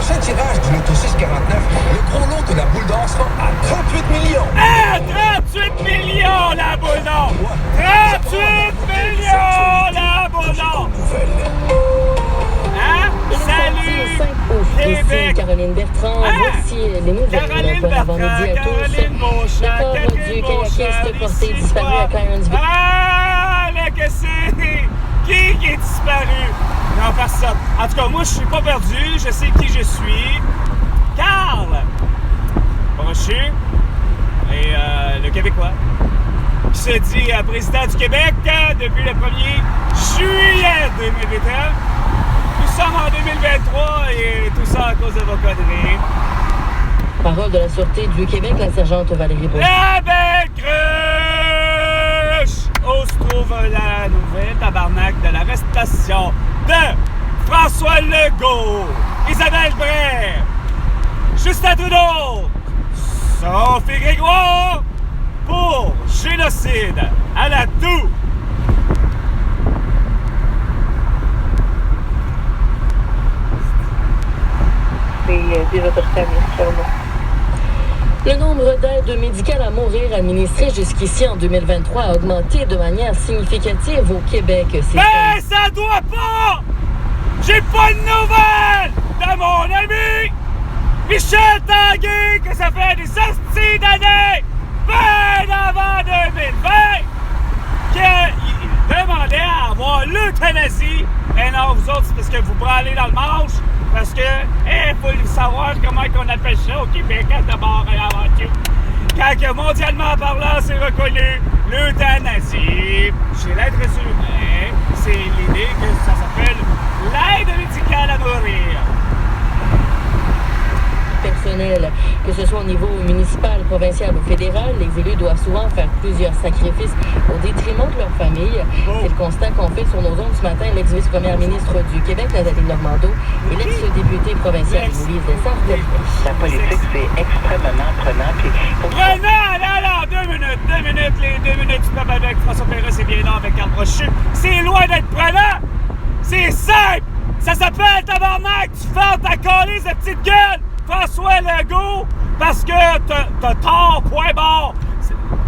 prochain tirage du Loto 649, le gros lot de la boule d'or sera à 38 millions. Ah, 38 millions, la boule d'or! 38 millions, la boule d'or! Hein? Salut! Québec! Caroline Bertrand, voici les nouvelles Caroline pour avant-midi à tous. Caroline Beauchamp, Le corps Catherine du kayakiste porté Beauchamp, disparu à Clarenville. Ah, là, que c'est? Qui est disparu? Non, personne. En tout cas, moi, je suis pas perdu. Je sais qui je suis. Carl Brochu et le Québécois qui se dit président du Québec depuis le 1er juillet 2021. Nous sommes en 2023 et tout ça à cause de vos conneries. Parole de la Sûreté du Québec, la sergente Valérie Beauchamp. La belle cruche! Où se trouve la nouvelle tabarnak de l'arrestation de François Legault, Isabelle Bray, Justin Trudeau, Sophie Grégoire pour génocide à la toux. Des autorités administratives. Le nombre d'aides médicales à mourir administrées jusqu'ici en 2023 a augmenté de manière significative au Québec. Mais ça doit pas! J'ai pas de nouvelles de mon ami Michel Tanguay que ça fait des hosties d'années, bien avant 2020, qu'il demandait à avoir l'euthanasie. Mais non, vous autres, c'est parce que vous branlez dans le manche. Parce que, faut savoir comment on appelle ça au Québec, d'abord et avant tout. Quand que mondialement parlant, c'est reconnu, l'euthanasie, chez l'être humain, c'est l'idée que ça s'appelle l'aide médicale à mourir. Personnel, que ce soit au niveau municipal, provincial ou fédéral, les élus doivent souvent faire plusieurs sacrifices au détriment de leur famille. C'est le constat qu'ont fait sur nos ondes ce matin l'ex-vice-première ministre du Québec, Nathalie Normando, et l'ex-député provincial Louise Desartes. La politique, c'est extrêmement prenant. Prenant! Alors, 2 minutes, les 2 minutes du peuple avec François Perret, c'est bien long avec Carl Brochu. C'est loin d'être prenant! C'est simple! Ça s'appelle tabarnak! Tu fermes ta calisse de petite gueule! François Legault, parce que t'as tort, point barre.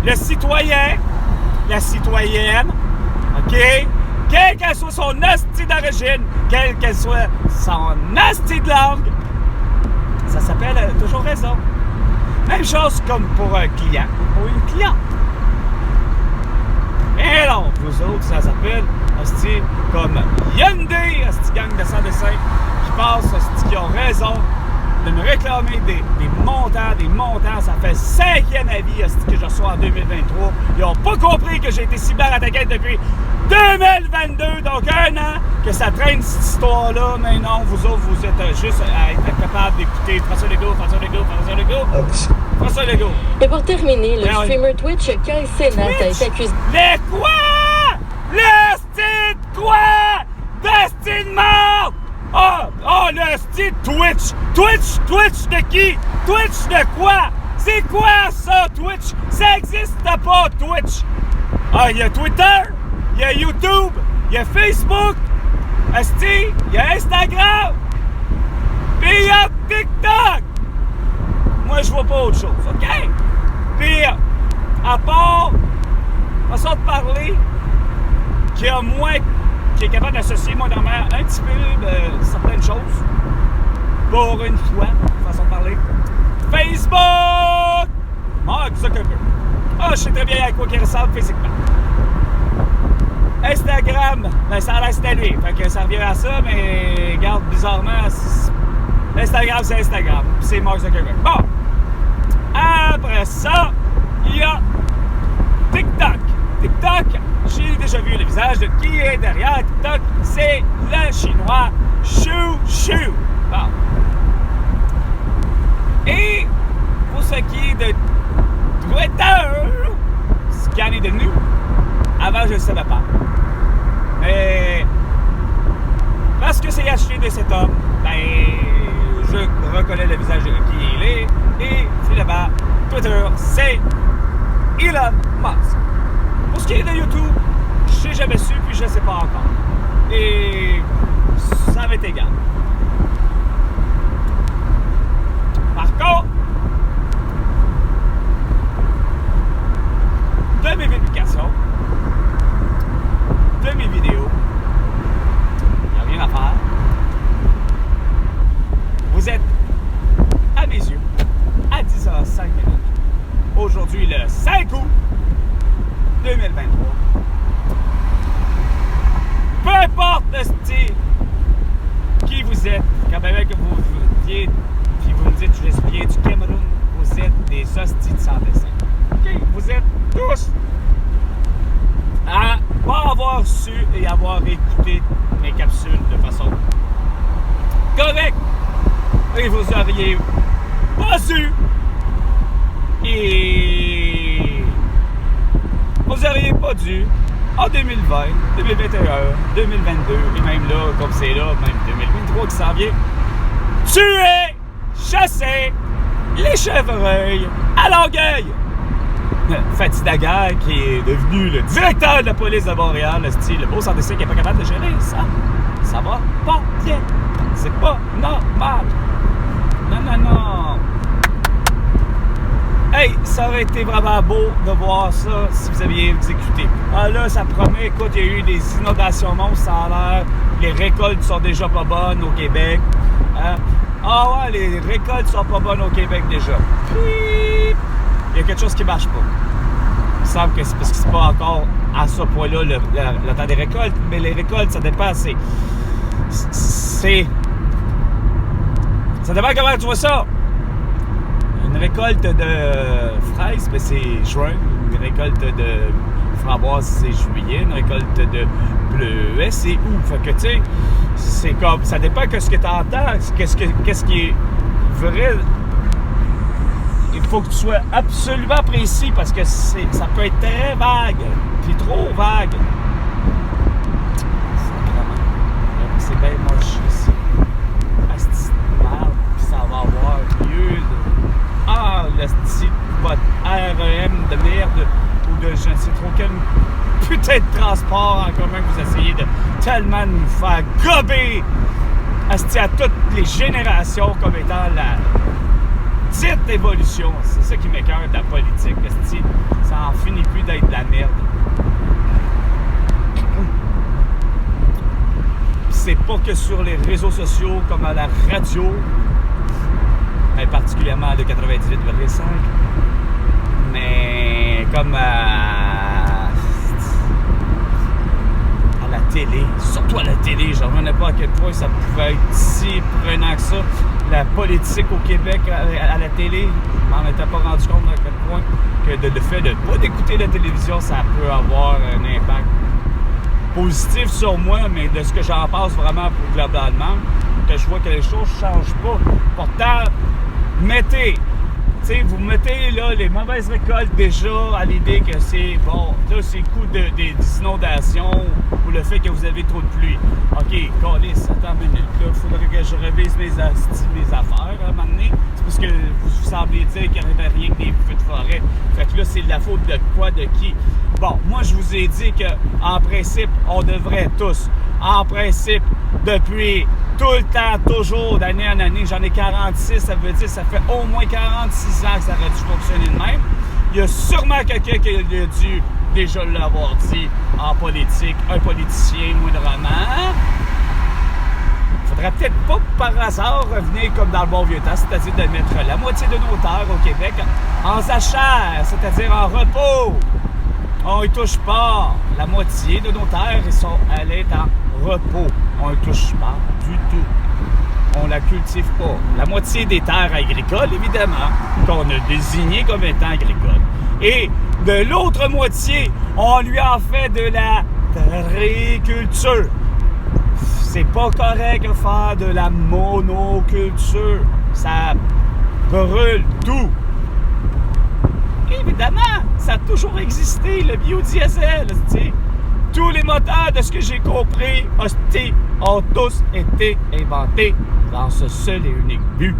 Le citoyen, la citoyenne, OK? Quelle qu'elle soit son hostie d'origine, quelle qu'elle soit son hostie de langue, ça s'appelle toujours raison. Même chose comme pour un client ou une cliente. Et non, vous autres, ça s'appelle hostie comme Hyundai, hostie gang de 105 qui passent, hostie qui ont raison de me réclamer des montants. Ça fait 5e avis que je reçois en 2023. Ils n'ont pas compris que j'ai été cyberattaqué depuis 2022, donc 1 an, que ça traîne cette histoire-là. Mais non, vous autres, vous êtes juste à être capable d'écouter François Legault. Et pour terminer, le streamer Twitch, Kai Cenat, a été accusé... Le quoi? Le style quoi? De style mort! Oh, le style Twitch! Twitch de qui? Twitch de quoi? C'est quoi ça, Twitch? Ça existe pas, Twitch! Il y a Twitter, il y a YouTube, il y a Facebook, il y a Instagram, puis il y a TikTok! Moi, je vois pas autre chose, OK? Puis, à part, façon de parler, qui est capable d'associer moindrement un petit peu certaines choses, pour une fois, façon de parler. Facebook! Mark Zuckerberg. Je sais très bien à quoi il ressemble physiquement. Instagram, ça a l'air c'était lui, fait que ça revient à ça, mais regarde, bizarrement, Instagram, c'est Instagram, c'est Mark Zuckerberg. Bon! Après ça, il y a TikTok. TikTok, j'ai déjà vu le visage de qui est derrière TikTok. C'est le chinois Chou. Bon. Et pour ce qui est de Twitter, ce qu'il y en est devenu, avant je ne savais pas. Mais parce que c'est acheté de cet homme, je reconnais le visage de qui il est. Et finalement, Twitter, c'est Elon Musk. Pour ce qui est de YouTube, je n'ai jamais su, puis je ne sais pas encore. Et ça m'est égal. écouté mes capsules de façon correcte. Et vous auriez pas su. Et vous auriez pas dû, en 2020, 2021, 2022, et même là, comme c'est là, même 2023 qui s'en vient, tuer, chasser les chevreuils à Longueuil. Fatih Daguerre, qui est devenu le directeur de la police de Montréal, le beau scientifique qui n'est pas capable de gérer ça. Ça va pas bien. C'est pas normal. Non. Hey, ça aurait été vraiment beau de voir ça si vous aviez exécuté. Ah là, ça promet, écoute, il y a eu des inondations monstres, ça a l'air. Les récoltes sont déjà pas bonnes au Québec. Hein? Ah ouais, les récoltes sont pas bonnes au Québec déjà. Il y a quelque chose qui marche pas. Il me semble que c'est parce que c'est pas encore à ce point-là le temps des récoltes, mais les récoltes, ça dépend. Ça dépend comment tu vois ça. Une récolte de fraises, ben c'est juin. Une récolte de framboises, c'est juillet. Une récolte de bleuets, c'est août. Fait que, tu sais, c'est comme... Ça dépend de ce que tu entends. Qu'est-ce qui est vrai. Il faut que tu sois absolument précis parce que ça peut être très vague. Puis trop vague. C'est bien moche ici. Ça va avoir lieu de... Ah, le style votre REM de merde ou de je ne sais trop quel putain de transport en commun que vous essayez de tellement nous faire gober asti, à toutes les générations comme étant la dite évolution. C'est ça qui m'écoeure de la politique. Asti, ça en finit plus d'être de la merde. C'est pas que sur les réseaux sociaux comme à la radio, mais particulièrement de 98,5, mais comme à la télé, surtout à la télé, je ne revenais pas à quel point ça pouvait être si prenant que ça, la politique au Québec à la télé, je m'en étais pas rendu compte à quel point que le fait de ne pas d'écouter la télévision, ça peut avoir un impact positif sur moi, mais de ce que j'en pense vraiment pour globalement, que je vois que les choses ne changent pas. Pourtant, vous mettez là les mauvaises récoltes déjà à l'idée que c'est bon, là c'est le coup des inondations ou le fait que vous avez trop de pluie. OK, câlisse, attends une minute, là, il faudrait que je révise mes affaires à un moment donné. C'est parce que vous semblez dire qu'il n'y avait rien que des feux de forêt. Fait que là, c'est de la faute de quoi, de qui? Bon, moi je vous ai dit qu'en principe, on devrait tous, en principe, depuis tout le temps, toujours, d'année en année, j'en ai 46, ça veut dire que ça fait au moins 46 ans que ça aurait dû fonctionner de même. Il y a sûrement quelqu'un qui a dû déjà l'avoir dit en politique, un politicien moindrement. Faudrait peut-être pas par hasard revenir comme dans le bon vieux temps, c'est-à-dire de mettre la moitié de nos terres au Québec en jachère, c'est-à-dire en repos. On y touche pas. La moitié de nos terres, elle est en repos. On ne touche pas du tout. On la cultive pas. La moitié des terres agricoles, évidemment, qu'on a désignées comme étant agricoles. Et de l'autre moitié, on lui en fait de la agriculture. C'est pas correct de faire de la monoculture. Ça brûle tout. Évidemment, ça a toujours existé, le biodiesel. T'sais. Tous les moteurs, de ce que j'ai compris, ont tous été inventés dans ce seul et unique but.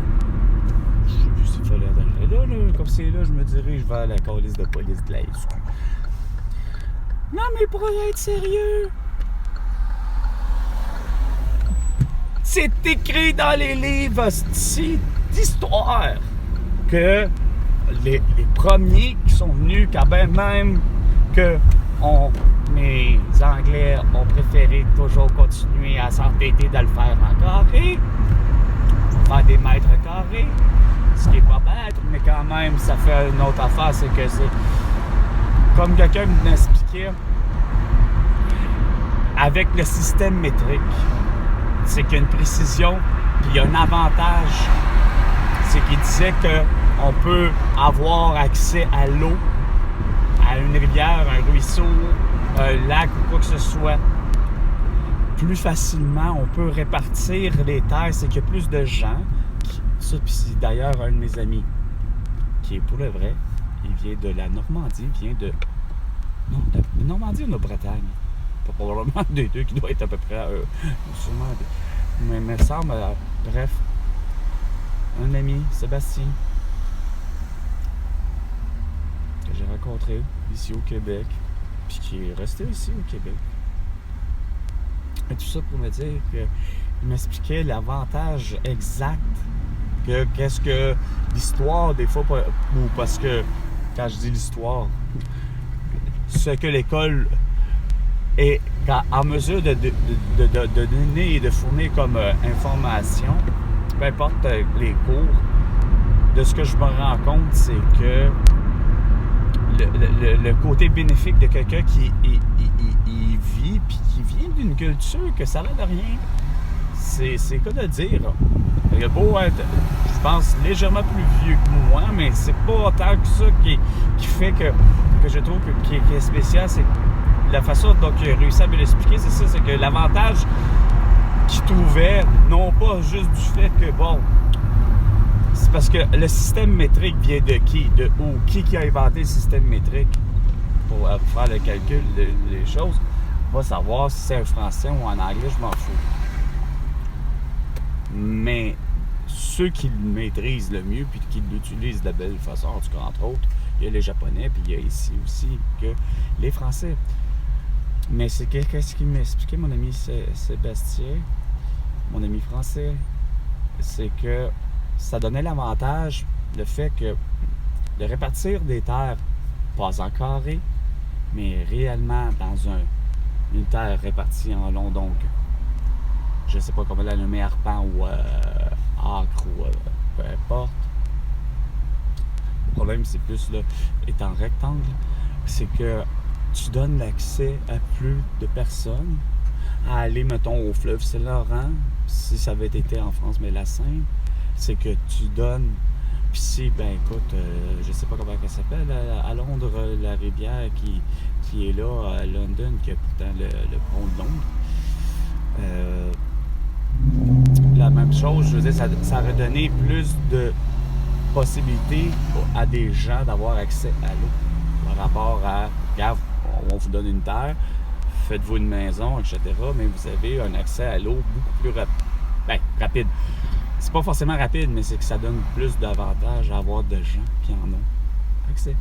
Je sais plus s'il fallait aller là, comme c'est là, je me dirige vers la police de police de la SQ. Non, mais pour être sérieux, c'est écrit dans les livres d'histoire que les premiers qui sont venus, quand même que mes Anglais ont préféré toujours continuer à s'entêter de le faire en carré, faire des mètres carrés, ce qui n'est pas bête, mais quand même, ça fait une autre affaire, c'est que c'est comme quelqu'un m'expliquait, avec le système métrique, c'est qu'il y a une précision, puis il y a un avantage, c'est qu'il disait qu'on peut avoir accès à l'eau, à une rivière, un ruisseau, un lac ou quoi que ce soit, plus facilement, on peut répartir les terres, c'est qu'il y a plus de gens. Ça, puis c'est d'ailleurs un de mes amis qui est pour le vrai, il vient de la Normandie, il vient de... Non, de Normandie ou de Bretagne? Pas probablement des deux qui doit être à peu près... sûrement... Mais il me semble... bref, un ami, Sébastien, que j'ai rencontré ici au Québec, puis qui est resté ici au Québec. Et tout ça pour me dire qu'il m'expliquait l'avantage exact que qu'est-ce que l'histoire, des fois, ou parce que, quand je dis l'histoire, ce que l'école est en mesure de donner et de fournir comme information, peu importe les cours, de ce que je me rends compte, c'est que le côté bénéfique de quelqu'un qui vit, puis qui vient d'une culture que ça n'a de rien, c'est quoi de dire. Il a beau être, je pense, légèrement plus vieux que moi, mais c'est pas tant que ça qui fait que je trouve qui est spécial, c'est la façon dont il a réussi à me l'expliquer, c'est ça, c'est que l'avantage qu'il trouvait, non pas juste du fait que, bon, c'est parce que le système métrique vient de qui? Qui a inventé le système métrique pour faire le calcul des choses? On va savoir si c'est un français ou en anglais, je m'en fous. Mais ceux qui le maîtrisent le mieux puis qui l'utilisent de la belle façon, en tout cas, entre autres, il y a les Japonais, puis il y a ici aussi que les Français. Mais c'est qu'est-ce qu'il m'expliquait, mon ami Sébastien, mon ami français, c'est que ça donnait l'avantage, le fait que de répartir des terres, pas en carré, mais réellement dans une terre répartie en long, donc je ne sais pas comment la nommer, arpent ou acre ou peu importe. Le problème, c'est plus là, étant rectangle, c'est que tu donnes l'accès à plus de personnes à aller, mettons, au fleuve Saint-Laurent, si ça avait été en France, mais la Seine, c'est que tu donnes, puis si, ben écoute, je sais pas comment elle s'appelle, à Londres, la rivière qui est là, à London, qui a pourtant le pont de Londres. La même chose, je veux dire, ça aurait donné plus de possibilités à des gens d'avoir accès à l'eau par rapport à, regarde, on vous donne une terre, faites-vous une maison, etc., mais vous avez un accès à l'eau beaucoup plus rapide. C'est pas forcément rapide, mais c'est que ça donne plus d'avantages à avoir de gens qui en ont accès.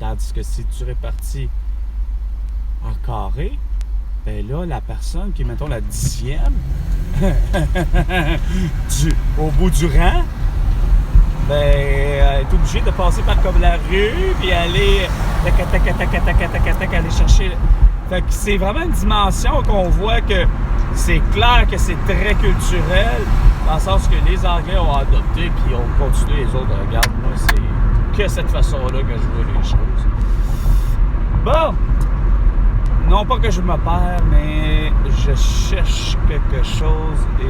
Tandis que si tu répartis en carré, ben là, la personne qui est, mettons, la 10e au bout du rang, ben, elle est obligée de passer par comme la rue, puis aller aller chercher. Fait que c'est vraiment une dimension qu'on voit que c'est clair que c'est très culturel, dans le sens que les Anglais ont adopté, puis ont continué les autres. Regarde, moi, c'est que cette façon-là que je vois les choses. Bon! Non pas que je me perds, mais je cherche quelque chose et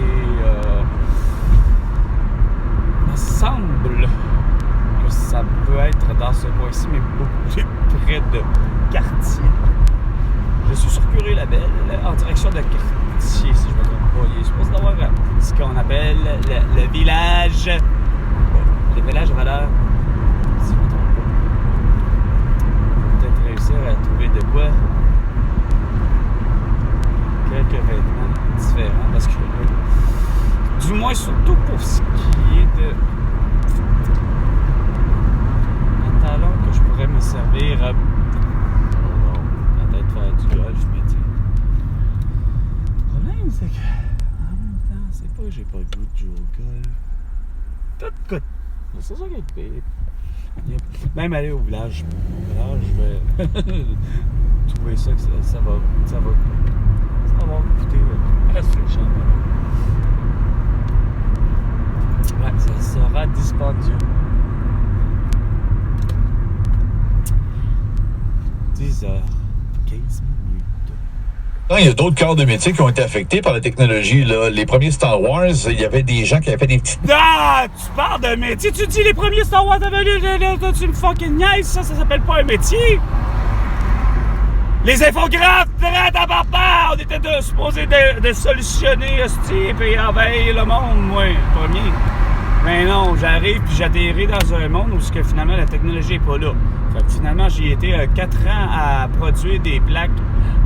il me semble que ça peut être dans ce coin-ci, mais beaucoup plus près de Cartier. Je suis sur Curie-Labelle, en direction de Cartier, si je ne me trompe pas. Il est supposé d'avoir ce qu'on appelle le village. Le village à valeur. Si je ne me trompe pas. Peut-être réussir à trouver de quoi. Quelques vêtements différents. Parce que, du moins, surtout pour ce qui est de pantalon que je pourrais me servir. Peut-être faire du golf, mais tu sais. Le problème, c'est que, en même temps, c'est pas que j'ai pas le goût de jouer au golf. Tout coûte. C'est ça qui est pire. Même aller au village. Je vais trouver ça que ça va coûter réfléchir. Ouais, ça sera dispendieux. 10h15. Il y a d'autres corps de métier qui ont été affectés par la technologie. Là. Les premiers Star Wars, il y avait des gens qui avaient fait des petites... Ah! Tu parles de métier? Tu dis les premiers Star Wars, tu me fucking niaise, ça s'appelle pas un métier! Les infographes! On était supposés de solutionner, hostie, puis envahir le monde, moi, premier. Mais non, j'arrive puis j'atterris dans un monde où que, finalement la technologie n'est pas là. Fait que finalement, j'ai été 4 ans à produire des plaques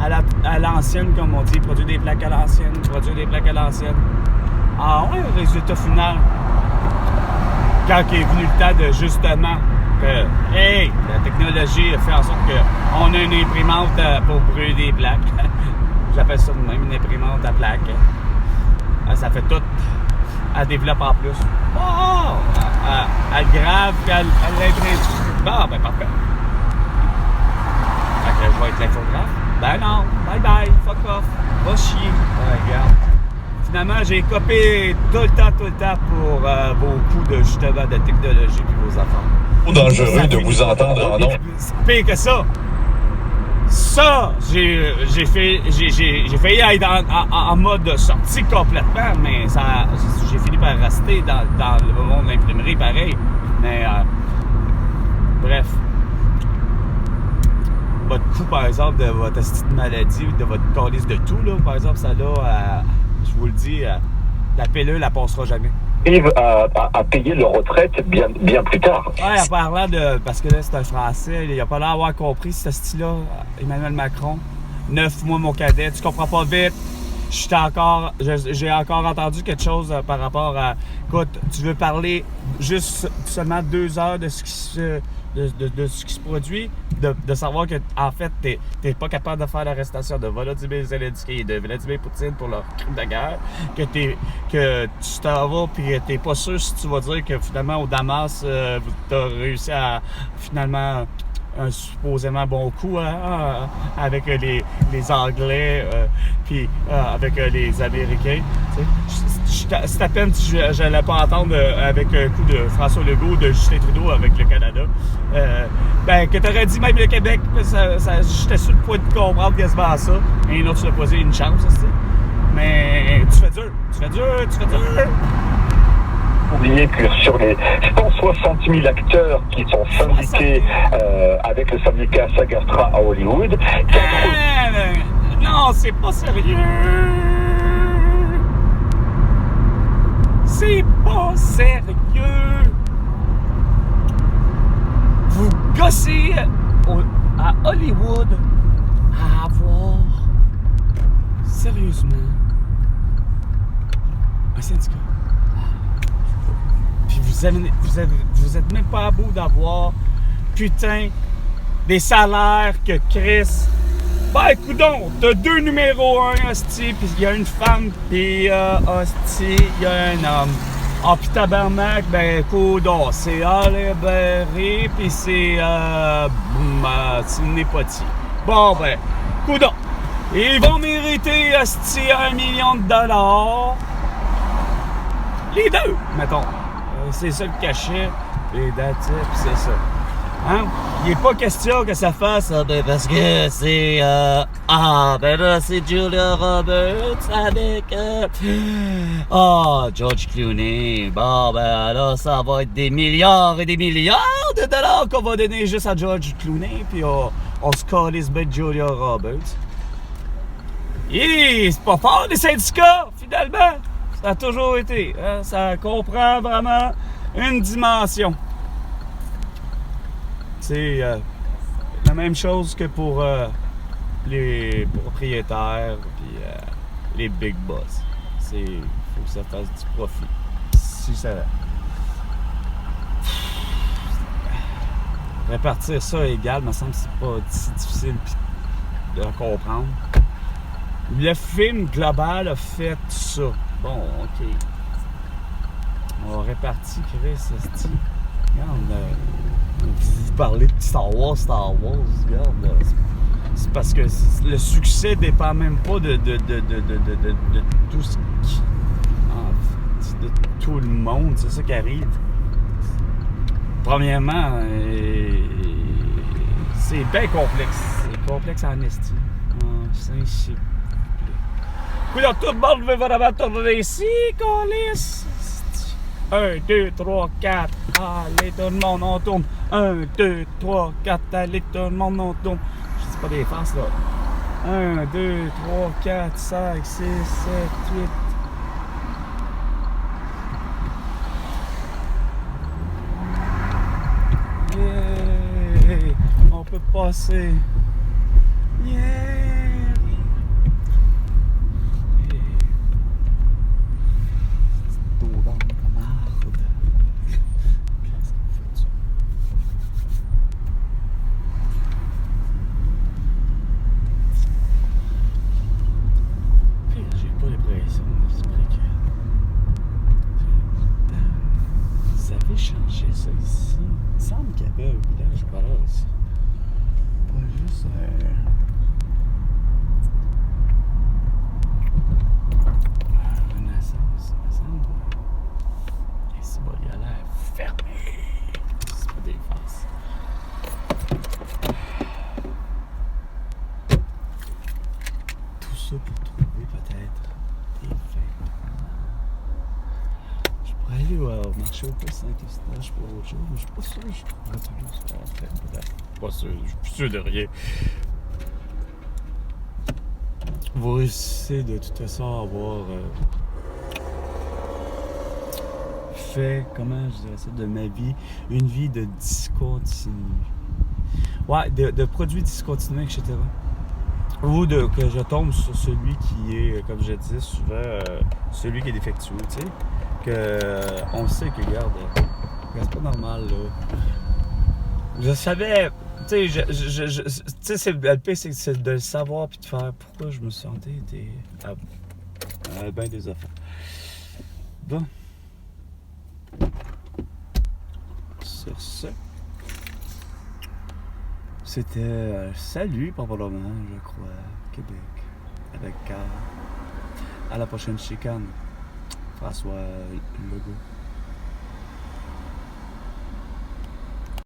à l'ancienne, comme on dit, produire des plaques à l'ancienne. Ah ouais, le résultat final. Quand est venu le temps de justement que, hey, la technologie fait en sorte qu'on a une imprimante pour brûler des plaques. J'appelle ça de même, une imprimante à plaques. Ça fait tout. Elle développe en plus. Oh! Elle grave, puis elle l'imprime. Bon, ben parfait. Fait que je vais être l'infographe. Ben non, bye bye, fuck off. Va chier. Regarde. Finalement, j'ai copié tout le temps pour vos coups de justement de technologie puis vos affaires. Trop dangereux de vous entendre en nom. Pire que ça. Ça, j'ai failli être en mode sortie complètement, mais ça, j'ai fini par rester dans le monde de l'imprimerie pareil. Mais bref. Votre coup, par exemple, de votre petite maladie, de votre calice de tout, là, par exemple, ça là, je vous le dis, la pilule, elle passera jamais. Arrive à payer leur retraite bien plus tard. Ouais, en parlant de... Parce que là, c'est un Français, il a pas l'air d'avoir compris ce style-là, Emmanuel Macron. 9 mois, mon cadet, tu comprends pas vite. J'ai encore entendu quelque chose par rapport à... Écoute, tu veux parler juste seulement 2 heures de ce qui se produit, de savoir que en fait, t'es pas capable de faire l'arrestation de Volodymyr Zelensky et de Vladimir Poutine pour leur crime de guerre, que tu t'en vas pis que t'es pas sûr si tu vas dire que finalement au Damas, t'as réussi à finalement un supposément bon coup avec les Anglais puis avec les Américains. C'est à peine si je n'allais pas entendre avec un coup de François Legault, de Justin Trudeau avec le Canada. Que t'aurais dit même le Québec, j'étais sur le point de comprendre quasiment ça. Et un autre, tu l'as posé une chance, aussi. Mais tu fais dur. Oubliez que sur les 160 000 acteurs qui sont syndiqués avec le syndicat SAG-AFTRA à Hollywood, non, c'est pas sérieux. C'est pas sérieux. Vous gossez à Hollywood à avoir sérieusement un syndicat. Puis vous êtes même pas à bout d'avoir putain des salaires que Chris. Ben coudonc, t'as 2 numéros 1 hostie, pis il y a une femme, pis hostie, il y a un homme. Ah pis tabarnak, ben coudonc, c'est Halle Berry, pis c'est Népoti. Bon ben, coudonc, ils vont mériter hostie $1 million. Les deux, mettons. C'est ça le cachet, et that's it, pis c'est ça. Hein? Il n'est pas question que ça fasse parce que c'est ben là c'est Julia Roberts avec George Clooney. Bon ben là ça va être des milliards et des milliards de dollars qu'on va donner juste à George Clooney, puis on se calisse bien de Julia Roberts. Et c'est pas fort les syndicats finalement. Ça a toujours été. Hein? Ça comprend vraiment une dimension. C'est la même chose que pour les propriétaires et les big boss. Il faut que ça fasse du profit. Si ça... Répartir ça égal, me semble que c'est pas si difficile de comprendre. Le film global a fait ça. Bon, ok. On va répartir, Chris, esti. Regarde, vous parlez de Star Wars, regarde. C'est parce que le succès dépend même pas de tout ce qui... de tout le monde, c'est ça qui arrive. Premièrement, c'est bien complexe. C'est complexe en esti. C'est Coudonc, tout le monde veut vraiment tourner ici, câlisse. 1, 2, 3, 4, allez tout le monde on tourne. 1, 2, 3, 4, allez tout le monde on tourne. Je dis pas des farces là. 1, 2, 3, 4, 5, 6, 7, 8. Yeah! On peut passer. Yeah! C'est dos d'âme comme arbre. Qu'est-ce qu'on fait ça? J'ai pas l'impression d'esprit que ça avait changé ça ici. Il me semble qu'il y avait un village par là aussi. Pas juste Renaissance, il me semble. Et c'est bon, il a l'air fermé. C'est pas des faces. Tout ça pour trouver peut-être des faits. Je pourrais aller au marché au poste Saint-Eustache pour autre chose, mais je suis pas sûr que je trouverais plus ça en fait. Peut-être. Pas sûr, je suis plus sûr de rien. Vous réussissez de toute façon avoir fait, comment je dirais ça, de ma vie, une vie de discontinu. Ouais, de produits discontinués, etc. Ou que je tombe sur celui qui est, comme je disais souvent, celui qui est défectueux, tu sais. On sait que, regarde, c'est pas normal, là. Je savais, tu sais, tu sais, le pire, c'est de le savoir puis de faire pourquoi je me sentais ben des affaires. Bon. Sur ce, c'était salut probablement, je crois, Québec, avec à la prochaine chicane, François Legault.